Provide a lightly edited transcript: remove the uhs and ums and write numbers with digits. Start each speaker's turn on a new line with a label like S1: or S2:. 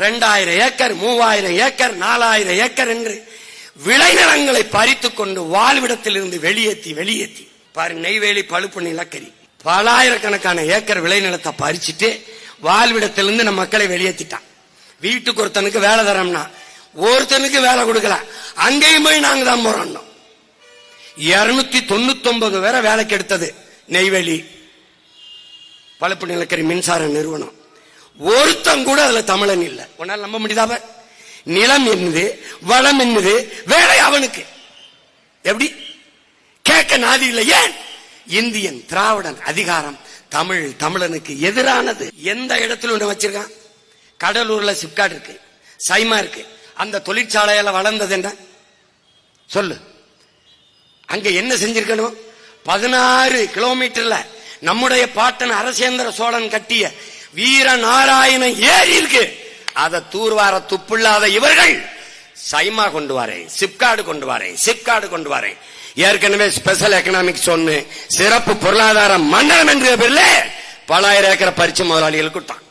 S1: 2000 acre 3000 acre 4000 acre என்று விளைநிலங்களை பறித்துக் கொண்டு வாழ்விடத்தில் இருந்து வெளியேற்றி பாருங்க. நெய்வேலி பழுப்பு நிலக்கரி பல ஆயிரக்கணக்கான ஏக்கர் விளைநிலத்தை பறிச்சுட்டு வாழ்விடத்திலிருந்து நம்ம மக்களை வெளியேற்றிட்டான். வீட்டுக்கு ஒருத்தனுக்கு வேலை தரோம்னா ஒருத்தனுக்கு வேலை கொடுக்கல, அங்கேயும் போய் நாங்க தான் போறோம். 299 பேரை வேலைக்கு எடுத்தது நெய்வேலி பழுப்பு நிலக்கரி மின்சார நிறுவனம். ஒருத்தம் கூட அதுல தமிழன் இல்ல. உன்னால நம்ப முடியாத நிலம் என்னது, வளம் என்னது, வேலை அவனுக்கு எப்படி கேட்க நாதி இல்லை. ஏன்? இந்தியன் திராவிடன் அதிகாரம் தமிழனுக்கு எதிரானது. எந்த இடத்துல ஒண்ணு வச்சிருக்கான்? கடலூர்ல சிப்காட் இருக்கு, சைமா இருக்கு. அந்த தொழிற்சாலையில வளர்ந்தது என்ன சொல்லு? அங்க என்ன செஞ்சிருக்கணும்? 16 கிலோமீட்டர்ல நம்முடைய பாட்டன் அரசேந்திர சோழன் கட்டிய வீரநாராயண ஏரி இருக்கு. அதை தூர்வார துப்புள்ளாத இவர்கள் சைமா கொண்டு வரேன், சிப்காடு கொண்டு வரேன். ஏற்கனவே ஸ்பெஷல் எக்கனாமிக் சொன்னு சிறப்பு பொருளாதார மண்டலம் என்ற பேர்ல பல ஆயிரம் ஏக்கரை பறிச்சு முதலாளிகள் கொடுத்தான்.